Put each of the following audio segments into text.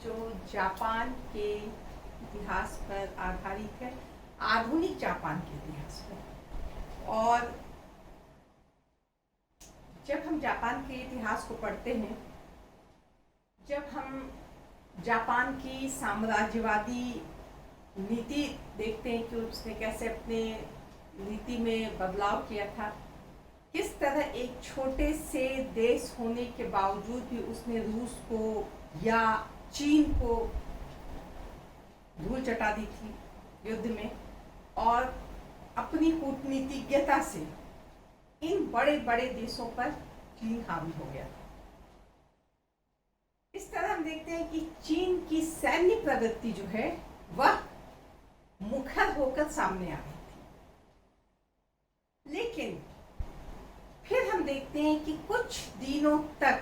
जो जापान के इतिहास पर आधारित है, आधुनिक जापान के इतिहास पर। और जब हम जापान के इतिहास को पढ़ते हैं, जब हम जापान की साम्राज्यवादी नीति देखते हैं कि उसने कैसे अपने नीति में बदलाव किया था, किस तरह एक छोटे से देश होने के बावजूद भी उसने रूस को या चीन को धूल चटा दी थी युद्ध में, और अपनी कूटनीतिज्ञता से इन बड़े बड़े देशों पर चीन हावी हो गया था। इस तरह हम देखते हैं कि चीन की सैन्य प्रवृत्ति जो है वह मुखर होकर सामने आ गई थी। लेकिन फिर हम देखते हैं कि कुछ दिनों तक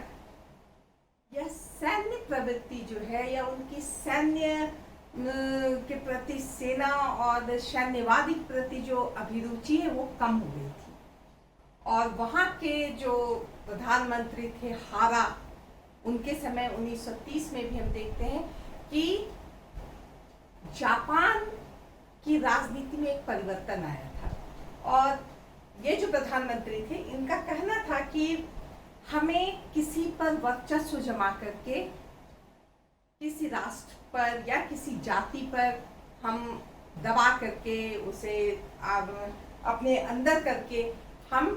यह सैन्य प्रवृत्ति जो है या उनकी सैन्य के प्रति, सेना और सैन्यवादी के प्रति जो अभिरुचि है वो कम हो गई थी। और वहाँ के जो प्रधानमंत्री थे हारा, उनके समय 1930 में भी हम देखते हैं कि जापान की राजनीति में एक परिवर्तन आया था। और ये जो प्रधानमंत्री थे, इनका कहना था कि हमें किसी पर वर्चस्व जमा करके, किसी राष्ट्र पर या किसी जाति पर हम दबा करके, उसे अपने अंदर करके हम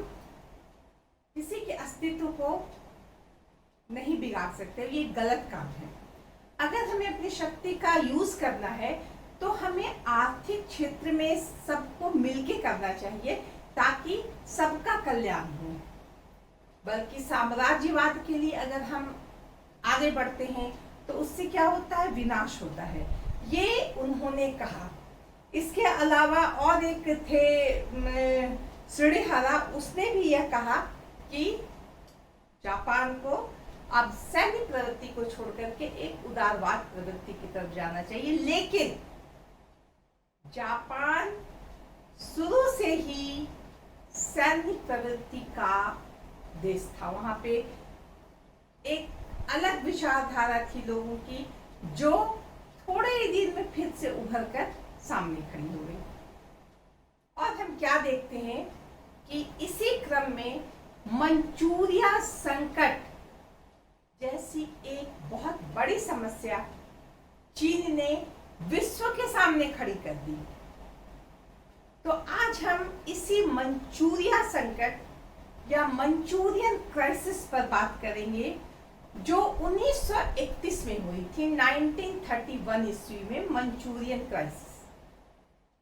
किसी के अस्तित्व को नहीं बिगाड़ सकते। ये गलत काम है। अगर हमें अपनी शक्ति का यूज करना है तो हमें आर्थिक क्षेत्र में सबको मिलके करना चाहिए ताकि सबका कल्याण हो। बल्कि साम्राज्यवाद के लिए अगर हम आगे बढ़ते हैं तो उससे क्या होता है, विनाश होता है। ये उन्होंने कहा। इसके अलावा और एक थे सुडेहारा, उसने भी यह कहा कि जापान को अब सैन्य प्रवृत्ति को छोड़ करके एक उदारवाद प्रवृत्ति की तरफ जाना चाहिए। लेकिन जापान शुरू से ही सैन्य प्रवृत्ति का देश था। वहां पे एक अलग विचारधारा थी लोगों की, जो थोड़े ही दिन में फिर से उभर कर सामने खड़ी हो गई। और हम क्या देखते हैं कि इसी क्रम में मंचूरिया संकट जैसी एक बहुत बड़ी समस्या चीन ने विश्व के सामने खड़ी कर दी। तो आज हम इसी मंचूरिया संकट या मंचूरियन क्राइसिस पर बात करेंगे, जो 1931 में हुई थी, 1931 ईस्वी में मंचूरियन क्राइसिस।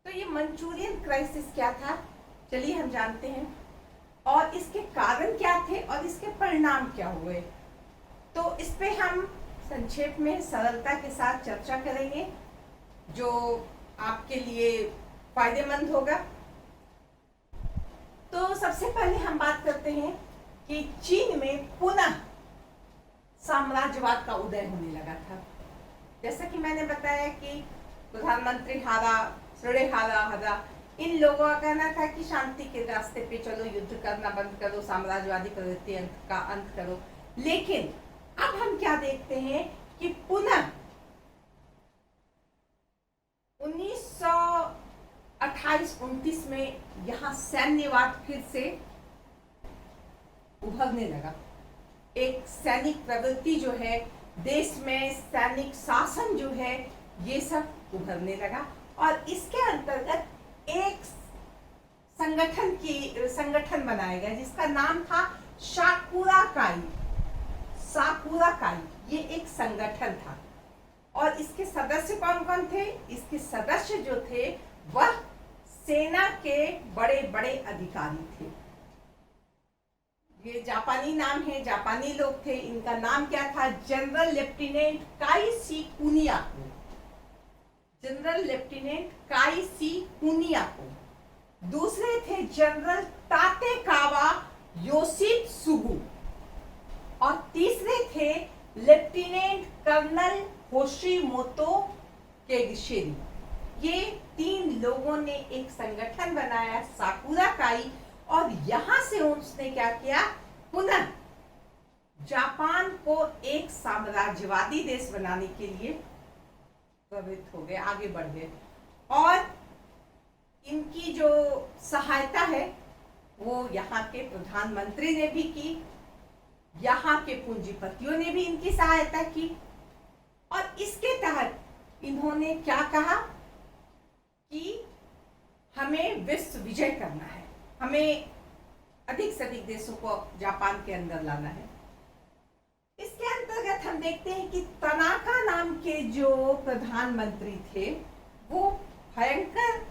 तो ये मंचूरियन क्राइसिस क्या था, चलिए हम जानते हैं, और इसके कारण क्या थे और इसके परिणाम क्या हुए। तो इस पे हम संक्षेप में सरलता के साथ चर्चा करेंगे, जो आपके लिए फायदेमंद होगा। तो सबसे पहले हम बात करते हैं कि चीन में पुनः साम्राज्यवाद का उदय होने लगा था। जैसा कि मैंने बताया कि प्रधानमंत्री सुडेहारा, इन लोगों का कहना था कि शांति के रास्ते पे चलो, युद्ध करना बंद करो, साम्राज्यवादी प्रवृत्ति का अंत करो। लेकिन अब हम क्या देखते हैं कि पुनः 1928-29 में यहाँ सैन्यवाद फिर से उभरने लगा। एक सैनिक प्रवृत्ति जो है, देश में सैनिक शासन जो है, ये सब उभरने लगा। और इसके अंतर्गत एक संगठन बनाया गया जिसका नाम था साकुराकाई। ये एक संगठन था। और इसके सदस्य कौन कौन थे? इसके सदस्य जो थे वह सेना के बड़े बड़े अधिकारी थे। ये जापानी नाम है, जापानी लोग थे। इनका नाम क्या था? जनरल लेफ्टिनेंट काईसी कुनियाको। जनरल लेफ्टिनेंट काईसी कुनियाको। दूसरे थे जनरल तातेकावा योशित्सुगु। और तीसरे थे लेफ्टिनेंट कर्नल होशिमोतो केगिशिरी। ये 3 लोगों ने एक संगठन बनाया, साकुराकाई। और यहां से उसने क्या किया, पुनः जापान को एक साम्राज्यवादी देश बनाने के लिए प्रवृत्त हो गए, आगे बढ़ गए। और इनकी जो सहायता है वो यहाँ के प्रधानमंत्री ने भी की, यहाँ के पूंजीपतियों ने भी इनकी सहायता की। और इसके तहत इन्होंने क्या कहा कि हमें विश्व विजय करना है, हमें अधिक से अधिक देशों को जापान के अंदर लाना है। इसके अंतर्गत हम देखते हैं कि तनाका नाम के जो प्रधानमंत्री थे वो भयंकर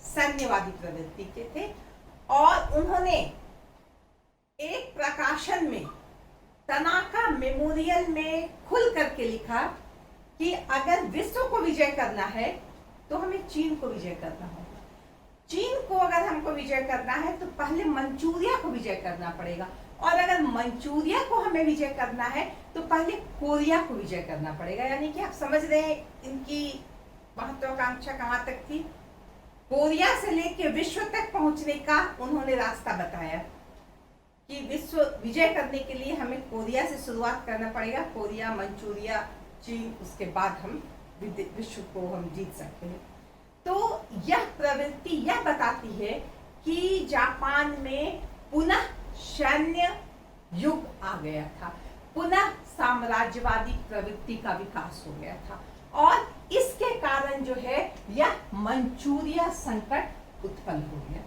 सैन्यवादी प्रवृत्ति के थे और उन्होंने एक प्रकाशन में तनाका मेमोरियल में खुल करके लिखा कि अगर विश्व को विजय करना है तो हमें चीन को विजय करना होगा। चीन को अगर हमको विजय करना है तो पहले मंचूरिया को विजय करना पड़ेगा, और अगर मंचूरिया को हमें विजय करना है तो पहले कोरिया को विजय करना पड़ेगा। यानी कि आप समझ रहे हैं इनकी महत्वाकांक्षा कहाँ तक थी। कोरिया से लेकर विश्व तक पहुंचने का उन्होंने रास्ता बताया कि विश्व विजय करने के लिए हमें कोरिया से शुरुआत करना पड़ेगा, कोरिया, मंचूरिया, चीन, उसके बाद हम विश्व को हम जीत सकते हैं। तो यह प्रवृत्ति यह बताती है कि जापान में पुनः सैन्य युग आ गया था, पुनः साम्राज्यवादी प्रवृत्ति का विकास हो गया था, और इसके कारण जो है यह मंचूरिया संकट उत्पन्न हो गया।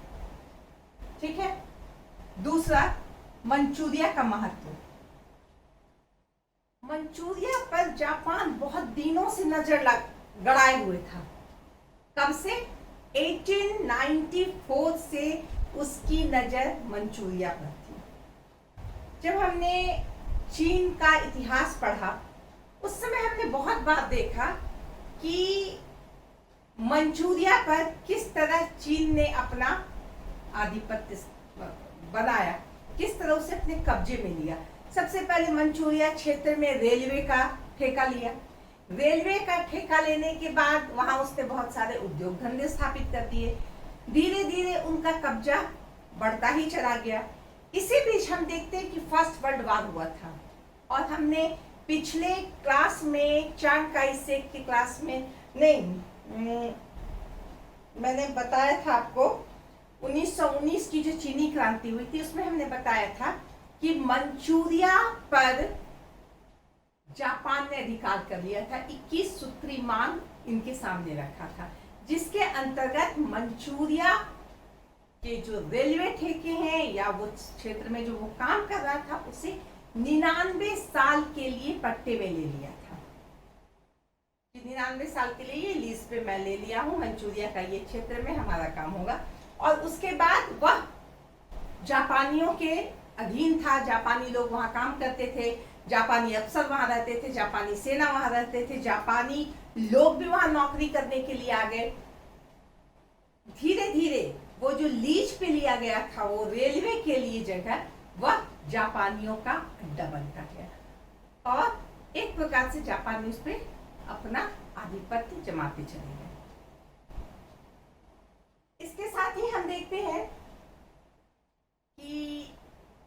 ठीक है। दूसरा, मंचूरिया का महत्व। मंचूरिया पर जापान बहुत दिनों से नजर गड़ाए हुए था। कब से? 1894 से उसकी नजर मंचूरिया पर थी। जब हमने चीन का इतिहास पढ़ा उस समय हमने बहुत बार देखा कि मंचूरिया पर किस तरह चीन ने अपना आधिपत्य बनाया, किस तरह उसे अपने कब्जे में लिया। सबसे पहले मंचूरिया क्षेत्र में रेलवे का ठेका लिया। रेलवे का ठेका लेने के बाद वहां उसने बहुत सारे उद्योग धंधे स्थापित कर दिए। धीरे धीरे उनका कब्जा बढ़ता ही चला गया। इसी बीच हम देखते हैं कि फर्स्ट वर्ल्ड वॉर हुआ था, और हमने पिछले क्लास में चांग काई शेक की क्लास में मैंने बताया था आपको 1919 की जो चीनी क्रांति हुई थी उसमें हमने बताया था कि मंचूरिया पर जापान ने अधिकार कर लिया था। 21 सूत्री मांग इनके सामने रखा था, जिसके अंतर्गत मंचूरिया के जो रेलवे ठेके हैं या वो क्षेत्र में जो वो काम कर रहा था उसे 99 साल के लिए पट्टे में ले लिया था। 99 साल के लिए ये लीज पे मैं ले लिया हूँ, मंचूरिया का ये क्षेत्र में हमारा काम होगा। और उसके बाद वह जापानियों के अधीन था। जापानी लोग वहाँ काम करते थे, जापानी अफसर वहाँ रहते थे, जापानी सेना वहाँ रहते थे, जापानी लोग भी वहाँ नौकरी करने के लिए आ गए। धीरे धीरे वो जो लीज पे लिया गया था वो रेलवे के लिए जगह वह जापानियों का अड्डा बनता गया, और एक प्रकार से जापानी उस पर अपना आधिपत्य जमाते चले गए। इसके साथ ही हम देखते हैं कि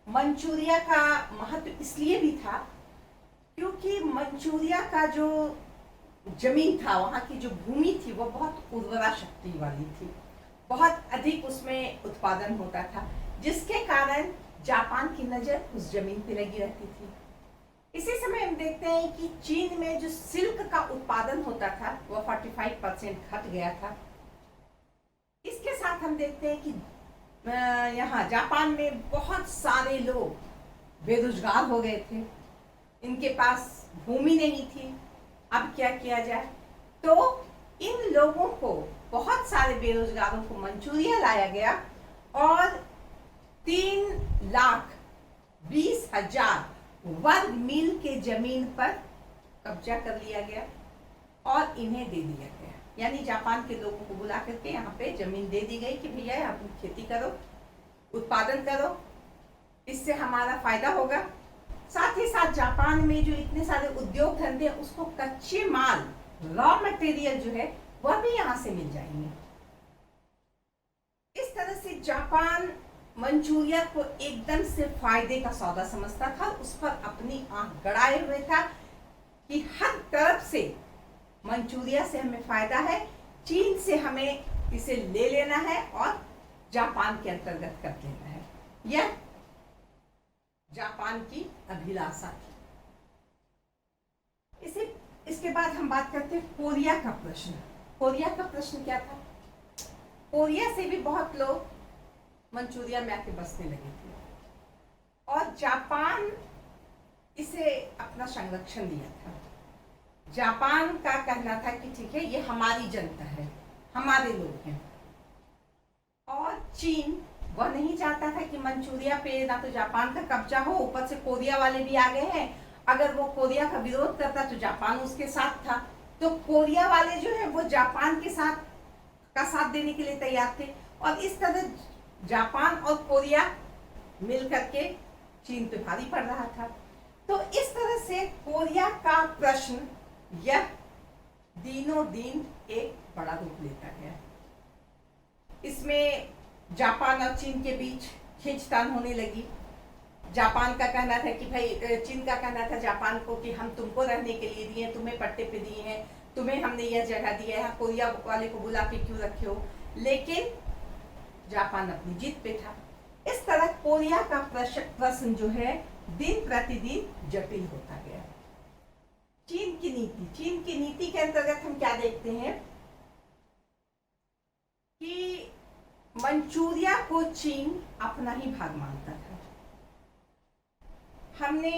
मंचूरिया का महत्व इसलिए भी था क्योंकि मंचूरिया का जो जमीन था, वहाँ की जो भूमि थी वो बहुत उर्वरा शक्ति वाली थी, बहुत अधिक उसमें उत्पादन होता था, जिसके कारण जापान की नजर उस जमीन पे लगी रहती थी। इसी समय हम देखते हैं कि चीन में जो सिल्क का उत्पादन होता था वह 45% घट गया था। इसके साथ हम देखते हैं कि यहाँ जापान में बहुत सारे लोग बेरोजगार हो गए थे, इनके पास भूमि नहीं थी। अब क्या किया जाए? तो इन लोगों को, बहुत सारे बेरोजगारों को मंचूरिया लाया गया और 3,20,000 वर्ग मील के जमीन पर कब्जा कर लिया गया और इन्हें दे दिया गया। यानी जापान के लोगों को बुला करके यहाँ पे जमीन दे दी गई कि भैया यहाँ तुम खेती करो, उत्पादन करो, इससे हमारा फायदा होगा। साथ ही साथ जापान में जो इतने सारे उद्योग धंधे, उसको कच्चे माल, रॉ मटेरियल जो है वह भी यहाँ से मिल जाएंगे। इस तरह से जापान मंचूरिया को एकदम से फायदे का सौदा समझता था, उस पर अपनी आंख गड़ाए हुए था कि हर तरफ से मंचूरिया से हमें फायदा है, चीन से हमें इसे ले लेना है और जापान के अंतर्गत कर लेना है। यह जापान की अभिलाषा थी। इसके बाद हम बात करते हैं कोरिया का प्रश्न। कोरिया का प्रश्न क्या था? कोरिया से भी बहुत लोग मंचूरिया में आके बसने लगे थे और जापान इसे अपना संरक्षण दिया था। जापान का कहना था कि ठीक है, ये हमारी जनता है, हमारे लोग हैं। और चीन वह नहीं चाहता था कि मंचूरिया पे ना तो जापान का कब्जा हो, ऊपर से कोरिया वाले भी आ गए हैं। अगर वो कोरिया का विरोध करता तो जापान उसके साथ था, तो कोरिया वाले जो है वो जापान के साथ देने के लिए तैयार थे। और इस तरह जापान और कोरिया मिल करके चीन पे भारी पड़ रहा था। तो इस तरह से कोरिया का प्रश्न यह दिनों दिन एक बड़ा रूप लेता गया। इसमें जापान और चीन के बीच खींचतान होने लगी। जापान का कहना था कि भाई, चीन का कहना था जापान को कि हम तुमको रहने के लिए दिए, तुम्हें पट्टे पे दिए हैं, तुम्हें हमने यह जगह दी है, कोरिया वाले को बुला के क्यों रखे हो। लेकिन जापान अपनी जीत पे था। इस तरह कोरिया का प्रश्न जो है दिन प्रतिदिन जटिल होता गया। चीन की नीति के अंतर्गत हम क्या देखते हैं कि मंचूरिया को चीन अपना ही भाग मानता था। हमने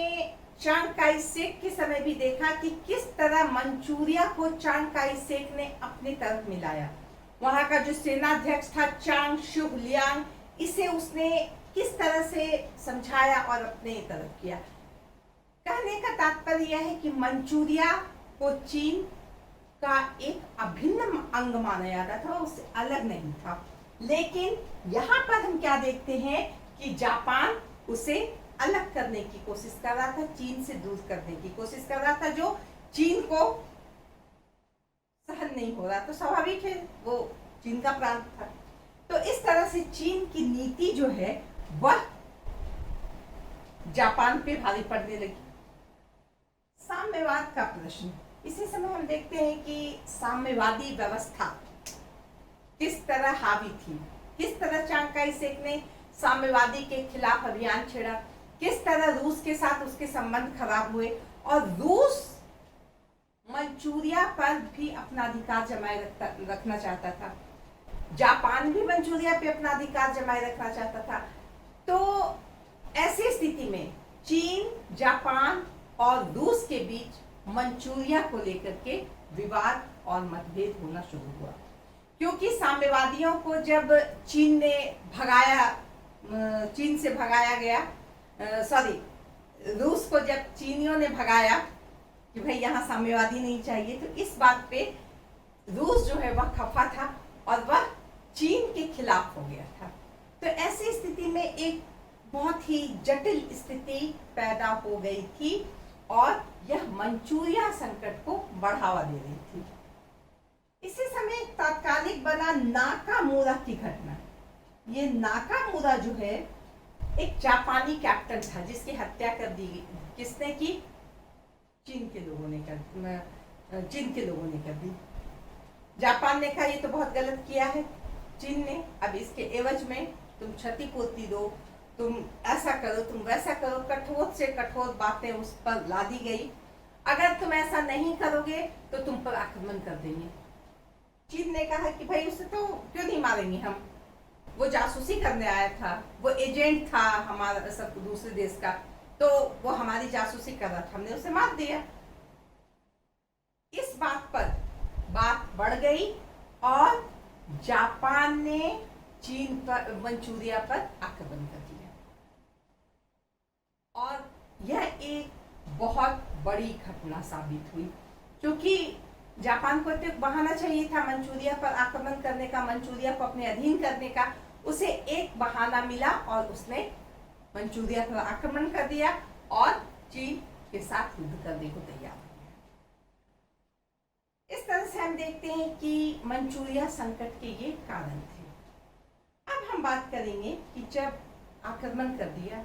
चांग काई शेक के समय भी देखा कि किस तरह मंचूरिया को चांग काई शेक ने अपनी तरफ मिलाया। वहां का जो सेनाध्यक्ष था चांग शुलियांग, इसे उसने किस तरह से समझाया और अपने तरफ किया। कहने का तात्पर्य यह है कि मंचूरिया को चीन का एक अभिन्न अंग माना जाता था, उससे अलग नहीं था। लेकिन यहाँ पर हम क्या देखते हैं कि जापान उसे अलग करने की कोशिश कर रहा था, चीन से दूर करने की कोशिश कर रहा था, जो चीन को सहन नहीं हो रहा। तो स्वाभाविक है, वो चीन का प्रांत था। तो इस तरह से चीन की नीति जो है वह जापान पे भारी पड़ने लगी। साम्यवाद का प्रश्न। इसी समय हम देखते हैं कि साम्यवादी व्यवस्था किस तरह हावी थी, किस तरह चांग काई शेक ने साम्यवादी के खिलाफ अभियान छेड़ा, किस तरह रूस के साथ उसके संबंध खराब हुए और रूस मंचूरिया पर भी अपना अधिकार जमाए रखना चाहता था। जापान भी मंचूरिया पे अपना अधिकार जमाए रखना चाहता था। तो ऐसी स्थिति में चीन, जापान और रूस के बीच मंचूरिया को लेकर के विवाद और मतभेद होना शुरू हुआ। क्योंकि साम्यवादियों को जब चीन से भगाया गया, रूस को जब चीनियों ने भगाया कि भाई यहाँ साम्यवादी नहीं चाहिए, तो इस बात पे रूस जो है वह खफा था और वह चीन के खिलाफ हो गया था। तो ऐसी स्थिति में एक बहुत ही जटिल स्थिति पैदा हो गई थी और यह मंचूरिया संकट को बढ़ावा दे रही थी। इसी समय तात्कालिक बना नाकामुरा की घटना। ये नाकामुरा जो है एक जापानी कैप्टन था जिसकी हत्या कर दी गई। किसने की? चीन के लोगों ने कर दी। जापान ने कहा ये तो बहुत गलत किया है चीन ने, अब इसके एवज में तुम क्षतिपूर्ति दो, तुम ऐसा करो, तुम वैसा करो। कठोर से कठोर बातें उस पर लादी गई। अगर तुम ऐसा नहीं करोगे तो तुम पर आक्रमण कर देंगे। चीन ने कहा कि भाई उसे तो क्यों नहीं मारेंगे हम, वो जासूसी करने आया था, वो एजेंट था हमारा सब दूसरे देश का, तो वो हमारी जासूसी कर रहा था, हमने उसे मार दिया। इस बात पर बात बढ़ गई और जापान ने चीन पर, मंचूरिया पर आक्रमण कर दिया और यह एक बहुत बड़ी घटना साबित हुई। क्योंकि जापान को तो बहाना चाहिए था मंचूरिया पर आक्रमण करने का, मंचूरिया को अपने अधीन करने का। उसे एक बहाना मिला और उसने मंचूरिया पर आक्रमण कर दिया और चीन के साथ युद्ध करने को तैयार हो गया। इस तरह से हम देखते हैं कि मंचूरिया संकट के ये कारण थे। अब हम बात करेंगे कि जब आक्रमण कर दिया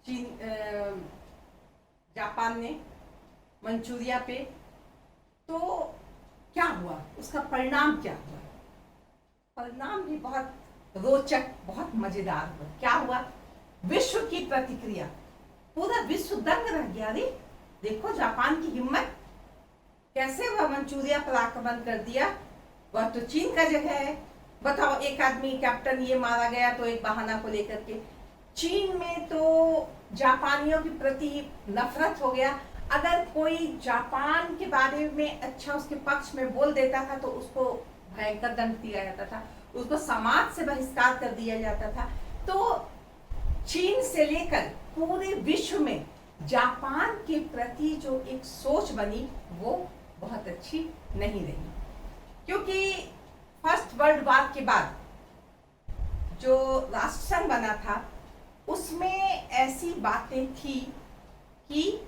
चीन जापान ने मंचूरिया पे, तो क्या हुआ, उसका परिणाम क्या हुआ? परिणाम भी बहुत रोचक, बहुत मजेदार हुआ। क्या हुआ? विश्व की प्रतिक्रिया, पूरा विश्व दंग रह गया। अरे देखो जापान की हिम्मत, कैसे वह मंचूरिया पर आक्रमण कर दिया, वह तो चीन का जगह है। बताओ, एक आदमी कैप्टन ये मारा गया तो एक बहाना को लेकर के चीन में तो जापानियों के प्रति नफरत हो गया। अगर कोई जापान के बारे में अच्छा उसके पक्ष में बोल देता था तो उसको भयंकर दंड दिया जाता था, उसको समाज से बहिष्कार कर दिया जाता था। तो चीन से लेकर पूरे विश्व में जापान के प्रति जो एक सोच बनी वो बहुत अच्छी नहीं रही, क्योंकि फर्स्ट वर्ल्ड वॉर के बाद जो राष्ट्रसंघ बना था उसमें ऐसी बातें थी कि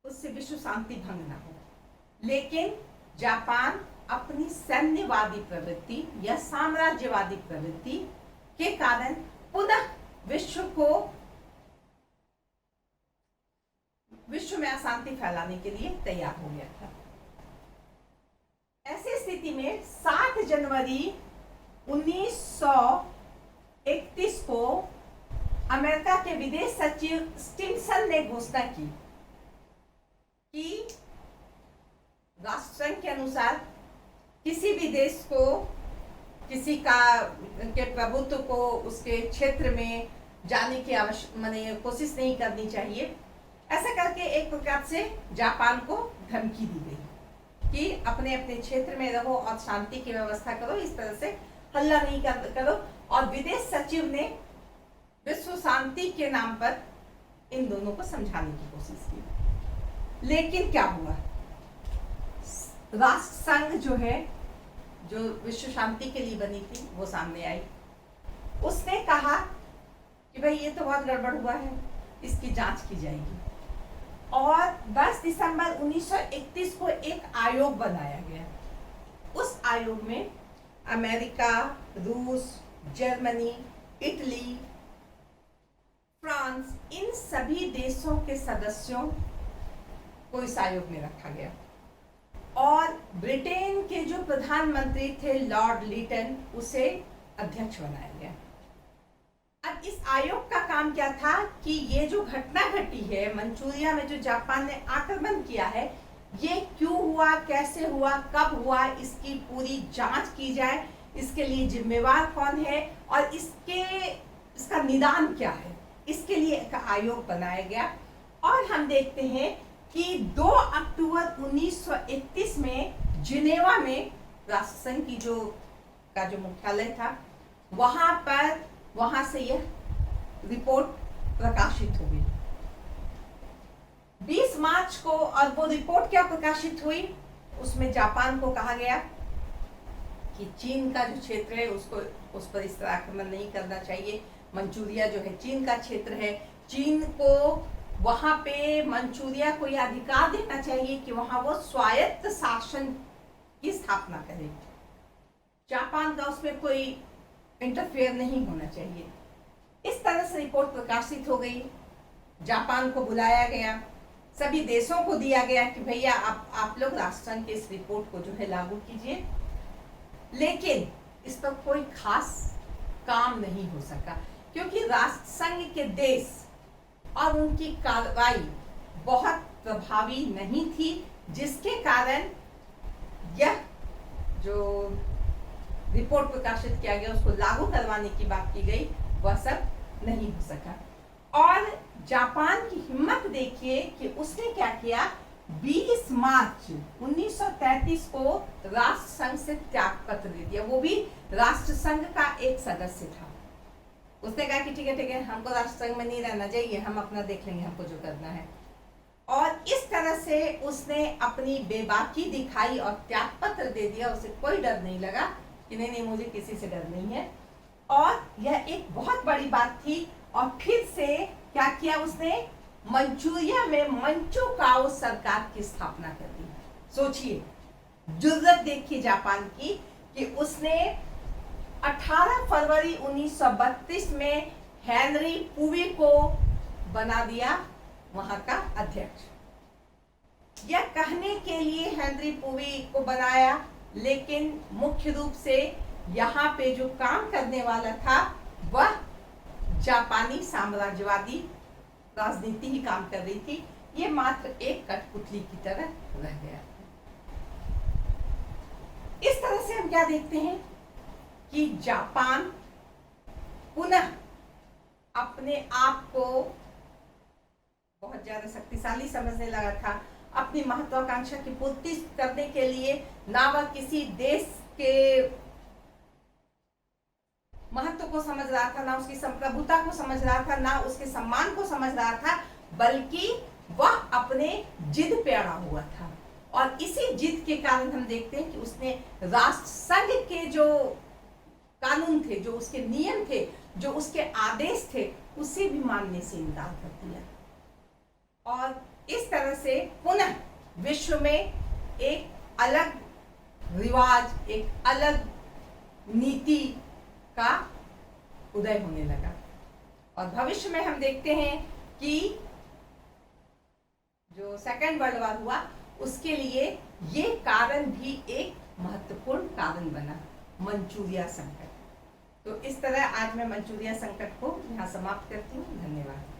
उससे विश्व शांति भंग ना हो। लेकिन जापान अपनी सैन्यवादी प्रवृत्ति या साम्राज्यवादी प्रवृत्ति के कारण पुनः विश्व में अशांति फैलाने के लिए तैयार हो गया था। ऐसी स्थिति में 7 जनवरी 1931 को अमेरिका के विदेश सचिव स्टिनसन ने घोषणा की कि राष्ट्रसंघ के अनुसार किसी भी देश को किसी का के प्रभुत्व को उसके क्षेत्र में जाने की कोशिश नहीं करनी चाहिए। ऐसा करके एक प्रकार से जापान को धमकी दी गई कि अपने अपने क्षेत्र में रहो और शांति की व्यवस्था करो, इस तरह से हल्ला नहीं करो। और विदेश सचिव ने विश्व शांति के नाम पर इन दोनों को समझाने की कोशिश की। लेकिन क्या हुआ? राष्ट्रसंघ जो है, जो विश्व शांति के लिए बनी थी, वो सामने आई। उसने कहा कि भाई ये तो बहुत गड़बड़ हुआ है, इसकी जांच की जाएगी। और 10 दिसंबर 1931 को एक आयोग बनाया गया। उस आयोग में अमेरिका, रूस, जर्मनी, इटली, फ्रांस, इन सभी देशों के सदस्यों को इस आयोग में रखा गया। और ब्रिटेन के जो प्रधानमंत्री थे लॉर्ड लीटन, उसे अध्यक्ष बनाया गया। अब इस आयोग का काम क्या था कि ये जो घटना घटी है मंचूरिया में, जो जापान ने आक्रमण किया है, ये क्यों हुआ, कैसे हुआ, कब हुआ, इसकी पूरी जांच की जाए, इसके लिए जिम्मेवार कौन है और इसका निदान क्या है, इसके लिए एक आयोग बनाया गया। और हम देखते हैं कि 2 अक्टूबर 1931 में जिनेवा में राष्ट्रसंघ की जो मुख्यालय था, वहां से यह रिपोर्ट प्रकाशित हो गई 20 मार्च को। और वो रिपोर्ट क्या प्रकाशित हुई, उसमें जापान को कहा गया कि चीन का जो क्षेत्र है उस पर इस तरह आक्रमण नहीं करना चाहिए। मंचूरिया जो है चीन का क्षेत्र है, चीन को वहां पे मंचूरिया को यह अधिकार देना चाहिए कि वहां वो स्वायत्त शासन की स्थापना करे। जापान का उसमें कोई इंटरफेयर नहीं होना चाहिए। इस तरह से रिपोर्ट प्रकाशित हो गई। जापान को बुलाया गया, सभी देशों को दिया गया कि भैया आप लोग राष्ट्रसंघ के इस रिपोर्ट को जो है लागू कीजिए। लेकिन इस पर कोई खास काम नहीं हो सका, क्योंकि राष्ट्रसंघ के देश और उनकी कार्रवाई बहुत प्रभावी नहीं थी, जिसके कारण यह जो रिपोर्ट प्रकाशित किया गया उसको लागू करवाने की बात की गई, वह सब नहीं हो सका। और जापान की हिम्मत देखिए कि उसने क्या किया, 20 मार्च 1933 को राष्ट्रसंघ से त्याग पत्र दे दिया। वो भी राष्ट्रसंघ का एक सदस्य था। उसने कहा कि ठीक है, हमको राष्ट्रसंघ में नहीं रहना चाहिए, हम अपना देख लेंगे, हमको जो करना है। और इस तरह से उसने अपनी बेबाकी दिखाई और त्याग पत्र दे दिया। उसे कोई डर नहीं लगा कि नहीं, मुझे किसी से डर नहीं है। और यह एक बहुत बड़ी बात थी। और फिर से क्या किया उसने, मंचूरिया में मंचूकाओ सरकार की स्थापना कर दी। सोचिए, जुर्रत देखिए जापान की कि उसने 18 फरवरी 1932 में हेनरी पुवी को बना दिया वहां का अध्यक्ष। यह कहने के लिए हेनरी पुवी को बनाया, लेकिन मुख्य रूप से यहाँ पे जो काम करने वाला था वह जापानी साम्राज्यवादी राजनीति ही काम कर रही थी। ये मात्र एक कठपुतली की तरह रह गया। इस तरह से हम क्या देखते हैं कि जापान पुनः अपने आप को बहुत ज्यादा शक्तिशाली समझने लगा था। अपनी महत्वाकांक्षा की पूर्ति करने के लिए ना वह किसी देश के महत्व को समझ रहा था, ना उसकी संप्रभुता को समझ रहा था, ना उसके सम्मान को समझ रहा था, बल्कि वह अपने जिद पे अड़ा हुआ था। और इसी जिद के कारण हम देखते हैं कि उसने राष्ट्र संघ के जो कानून थे, जो उसके नियम थे, जो उसके आदेश थे, उसे भी मानने से इनकार कर दिया। और इस तरह से पुनः विश्व में एक अलग रिवाज, एक अलग नीति का उदय होने लगा। और भविष्य में हम देखते हैं कि जो सेकेंड वर्ल्ड वॉर हुआ, उसके लिए ये कारण भी एक महत्वपूर्ण कारण बना, मंचूरिया संकट। तो इस तरह आज मैं मंचूरिया संकट को यहाँ समाप्त करती हूँ। धन्यवाद।